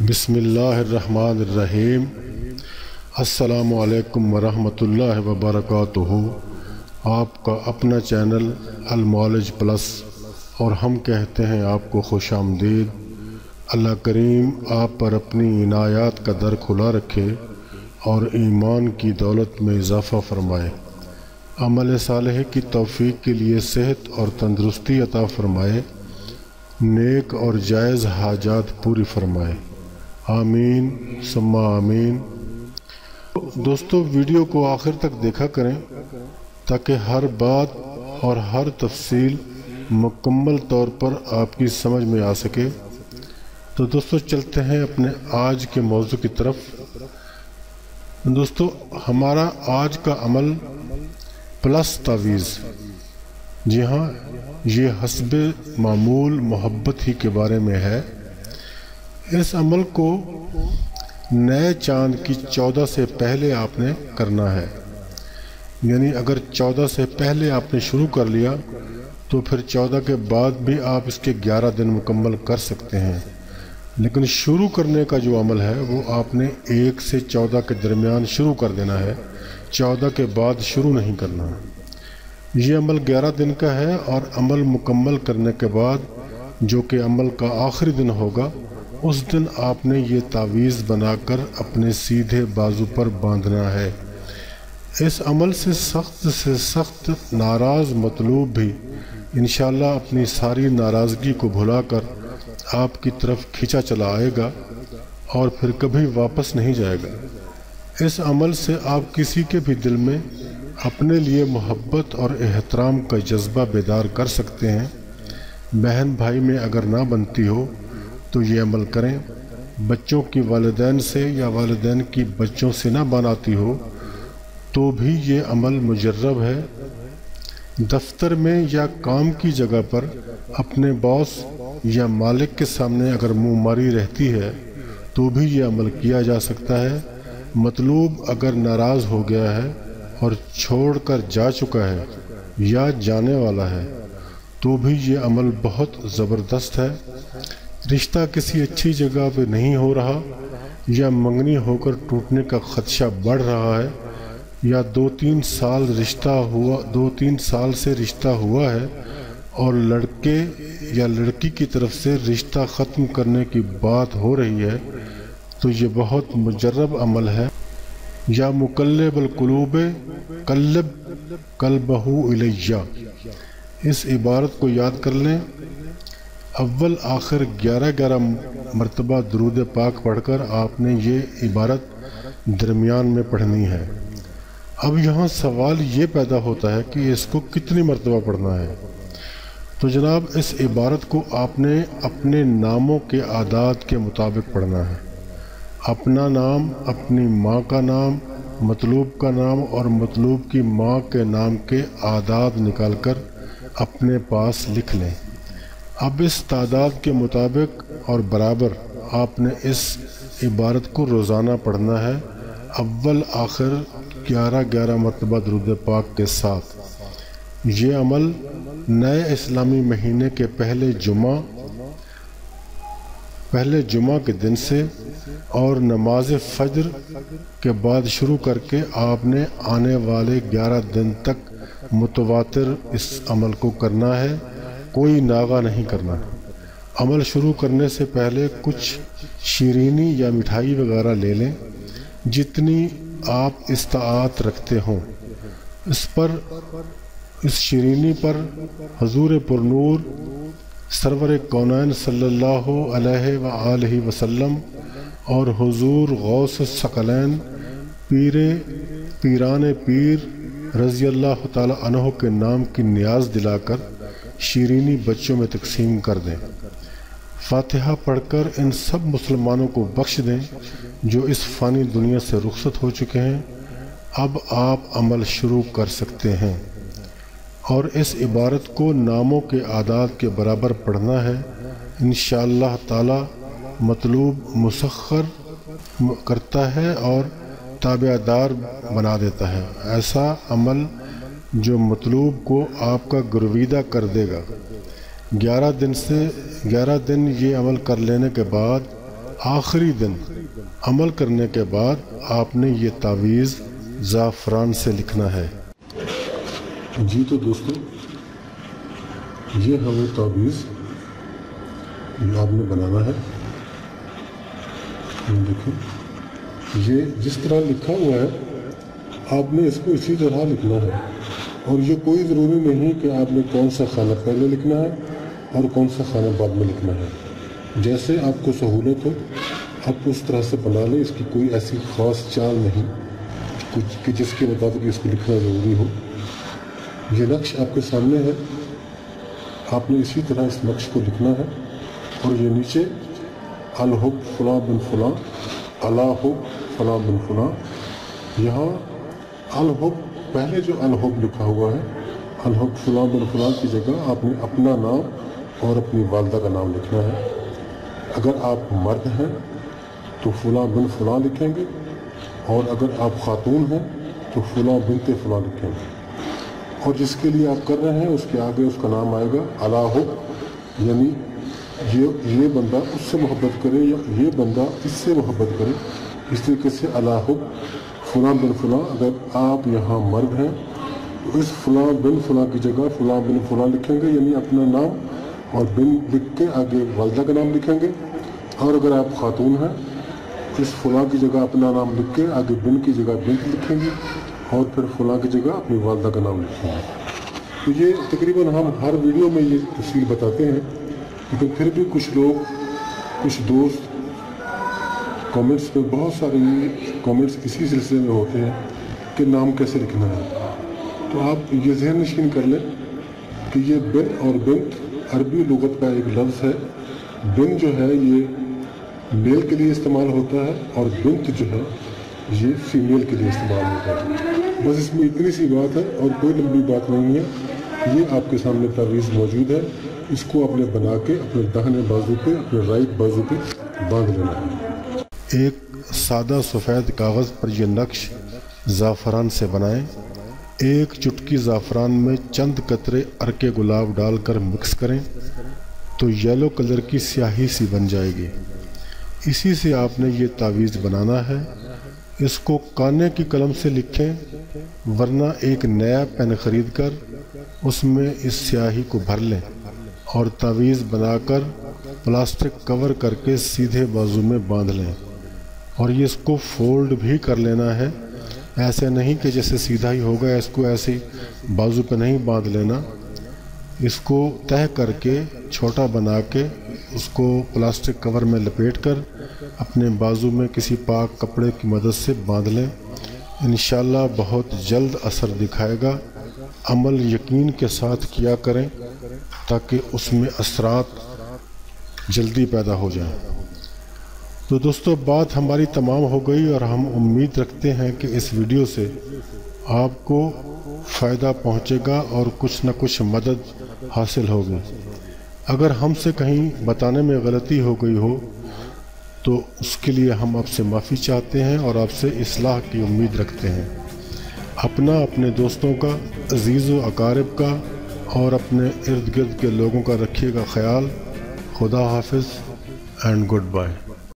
بسم اللہ الرحمن الرحیم۔ السلام علیکم ورحمۃ اللہ وبرکاتہ۔ آپ کا اپنا چینل المعالج پلس اور ہم کہتے ہیں آپ کو خوش آمدید۔ اللہ کریم آپ پر اپنی عنایات کا در کھلا رکھے اور ایمان کی دولت میں اضافہ فرمائے، عمل صالح کی توفیق کے لیے صحت اور تندرستی عطا فرمائے، نیک اور جائز حاجات پوری فرمائے، آمین ثم آمین۔ دوستو، ویڈیو کو آخر تک دیکھا کریں تاکہ ہر بات اور ہر تفصیل مکمل طور پر آپ کی سمجھ میں آ سکے۔ تو دوستو چلتے ہیں اپنے آج کے موضوع کی طرف۔ دوستو، ہمارا آج کا عمل پلس تعویذ، جی ہاں، یہ حسب معمول محبت ہی کے بارے میں ہے۔ اس عمل کو نئے چاند کی 14 سے پہلے آپ نے کرنا ہے، یعنی اگر 14 سے پہلے آپ نے شروع کر لیا تو پھر 14 کے بعد بھی آپ اس کے 11 دن مکمل کر سکتے ہیں، لیکن شروع کرنے کا جو عمل ہے وہ آپ نے 1 سے 14 کے درمیان شروع کر دینا ہے، 14 کے بعد شروع نہیں کرنا۔ یہ عمل 11 دن کا ہے، اور عمل مکمل کرنے کے بعد جو کہ عمل کا آخری دن ہوگا، اس دن آپ نے یہ تعویذ بنا کر اپنے سیدھے بازو پر باندھنا ہے۔ اس عمل سے سخت ناراض مطلوب بھی انشاءاللہ اپنی ساری ناراضگی کو بھلا کر آپ کی طرف کھینچا چلا آئے گا اور پھر کبھی واپس نہیں جائے گا۔ اس عمل سے آپ کسی کے بھی دل میں اپنے لیے محبت اور احترام کا جذبہ بیدار کر سکتے ہیں۔ بہن بھائی میں اگر نہ بنتی ہو تو یہ عمل کریں، بچوں کی والدین سے یا والدین کی بچوں سے نہ بناتی ہو تو بھی یہ عمل مجرب ہے۔ دفتر میں یا کام کی جگہ پر اپنے باس یا مالک کے سامنے اگر منہ ماری رہتی ہے تو بھی یہ عمل کیا جا سکتا ہے۔ مطلوب اگر ناراض ہو گیا ہے اور چھوڑ کر جا چکا ہے یا جانے والا ہے تو بھی یہ عمل بہت زبردست ہے۔ رشتہ کسی اچھی جگہ پہ نہیں ہو رہا، یا منگنی ہو کر ٹوٹنے کا خدشہ بڑھ رہا ہے، یا 2-3 سال سے رشتہ ہوا ہے اور لڑکے یا لڑکی کی طرف سے رشتہ ختم کرنے کی بات ہو رہی ہے تو یہ بہت مجرب عمل ہے۔ یا مقلب القلوب قلب قلبہ الیہ، اس عبارت کو یاد کر لیں۔ اول آخر 11 مرتبہ درود پاک پڑھ کر آپ نے یہ عبارت درمیان میں پڑھنی ہے۔ اب یہاں سوال یہ پیدا ہوتا ہے کہ اس کو کتنی مرتبہ پڑھنا ہے؟ تو جناب، اس عبارت کو آپ نے اپنے ناموں کے اعداد کے مطابق پڑھنا ہے۔ اپنا نام، اپنی ماں کا نام، مطلوب کا نام اور مطلوب کی ماں کے نام کے اعداد نکال کر اپنے پاس لکھ لیں۔ اب اس تعداد کے مطابق اور برابر آپ نے اس عبارت کو روزانہ پڑھنا ہے، اول آخر 11 مرتبہ درود پاک کے ساتھ۔ یہ عمل نئے اسلامی مہینے کے پہلے جمعہ کے دن سے اور نماز فجر کے بعد شروع کر کے آپ نے آنے والے 11 دن تک متواتر اس عمل کو کرنا ہے، کوئی ناغہ نہیں کرنا۔ عمل شروع کرنے سے پہلے کچھ شیرینی یا مٹھائی وغیرہ لے لیں، جتنی آپ استطاعت رکھتے ہوں۔ اس شیرینی پر حضور پرنور سرور کونین صلی اللہ علیہ وآلہ وسلم اور حضور غوث الثقلین پیران پیر رضی اللہ تعالی عنہ کے نام کی نیاز دلا کر شیرینی بچوں میں تقسیم کر دیں۔ فاتحہ پڑھ کر ان سب مسلمانوں کو بخش دیں جو اس فانی دنیا سے رخصت ہو چکے ہیں۔ اب آپ عمل شروع کر سکتے ہیں، اور اس عبارت کو ناموں کے اعداد کے برابر پڑھنا ہے۔ انشاءاللہ تعالی مطلوب مسخر کرتا ہے اور تابع دار بنا دیتا ہے، ایسا عمل جو مطلوب کو آپ کا گرویدہ کر دے گا۔ 11 دن یہ عمل کر لینے کے بعد آخری دن عمل کرنے کے بعد آپ نے یہ تعویذ زعفران سے لکھنا ہے۔ جی تو دوستو، یہ ہمیں تعویذ یہ آپ نے بنانا ہے۔ دیکھیں یہ جس طرح لکھا ہوا ہے آپ نے اس کو اسی طرح لکھنا ہے، اور یہ کوئی ضروری نہیں کہ آپ نے کون سا خانہ پہلے لکھنا ہے اور کون سا خانہ بعد میں لکھنا ہے۔ جیسے آپ کو سہولت ہو آپ اس طرح سے بنا لیں، اس کی کوئی ایسی خاص چال نہیں کچھ کہ جس کے مطابق اس کو لکھنا ضروری ہو۔ یہ نقش آپ کے سامنے ہے، آپ نے اسی طرح اس نقش کو لکھنا ہے، اور یہ نیچے الحب فلاں بن فلاں، الحب فلاں بن فلاں، یہاں الحب پہلے جو الحب لکھا ہوا ہے الحب فلاں بن فلاں کی جگہ آپ نے اپنا نام اور اپنی والدہ کا نام لکھنا ہے۔ اگر آپ مرد ہیں تو فلاں بن فلاں لکھیں گے، اور اگر آپ خاتون ہیں تو فلاں بنت فلاں لکھیں گے، اور جس کے لیے آپ کر رہے ہیں اس کے آگے اس کا نام آئے گا الحب، یعنی یہ بندہ اس سے محبت کرے یا یہ بندہ اس سے محبت کرے، اس طریقے سے الحب فلاں بن فلاں۔ اگر آپ یہاں مرد ہیں تو اس فلاں بن فلاں کی جگہ فلاں بن فلاں لکھیں گے، یعنی اپنا نام اور بن لکھ کے آگے والدہ کا نام لکھیں گے، اور اگر آپ خاتون ہیں اس فلاں کی جگہ اپنا نام لکھ کے آگے بن کی جگہ بنت لکھیں گے، اور پھر فلاں کی جگہ اپنی والدہ کا نام لکھیں گے۔ تو یہ تقریباً ہم ہر ویڈیو میں یہ تفصیل بتاتے ہیں، لیکن پھر بھی کچھ لوگ کچھ دوست کامنٹس پہ بہت سارے کامنٹس اسی سلسلے میں ہوتے ہیں کہ نام کیسے لکھنا ہے۔ تو آپ یہ ذہن نشین کر لیں کہ یہ بن اور بنت عربی لغت کا ایک لفظ ہے۔ بن جو ہے یہ میل کے لیے استعمال ہوتا ہے، اور بنت جو ہے یہ فیمیل کے لیے استعمال ہوتا ہے۔ بس اس میں اتنی سی بات ہے اور کوئی لمبی بات نہیں ہے۔ یہ آپ کے سامنے تعویذ موجود ہے، اس کو آپ نے بنا کے اپنے داہنے بازو پہ اپنے رائٹ بازو پہ باندھ لینا ہے۔ ایک سادہ سفید کاغذ پر یہ نقش زعفران سے بنائیں۔ ایک چٹکی زعفران میں چند قطرے عرق گلاب ڈال کر مکس کریں تو یلو کلر کی سیاہی سی بن جائے گی۔ اسی سے آپ نے یہ تعویذ بنانا ہے۔ اس کو کانے کی قلم سے لکھیں، ورنہ ایک نیا پین خرید کر اس میں اس سیاہی کو بھر لیں اور تعویذ بنا کر پلاسٹک کور کر کے سیدھے بازو میں باندھ لیں، اور یہ اس کو فولڈ بھی کر لینا ہے۔ ایسے نہیں کہ جیسے سیدھا ہی ہوگا، اس کو ایسے بازو پہ نہیں باندھ لینا، اس کو تہہ کر کے چھوٹا بنا کے اس کو پلاسٹک کور میں لپیٹ کر اپنے بازو میں کسی پاک کپڑے کی مدد سے باندھ لیں۔ انشاءاللہ بہت جلد اثر دکھائے گا۔ عمل یقین کے ساتھ کیا کریں تاکہ اس میں اثرات جلدی پیدا ہو جائیں۔ تو دوستو، بات ہماری تمام ہو گئی، اور ہم امید رکھتے ہیں کہ اس ویڈیو سے آپ کو فائدہ پہنچے گا اور کچھ نہ کچھ مدد حاصل ہوگی۔ اگر ہم سے کہیں بتانے میں غلطی ہو گئی ہو تو اس کے لیے ہم آپ سے معافی چاہتے ہیں اور آپ سے اصلاح کی امید رکھتے ہیں۔ اپنے دوستوں کا، عزیز و اقارب کا اور اپنے ارد گرد کے لوگوں کا رکھیے گا خیال۔ خدا حافظ اینڈ گڈ بائے۔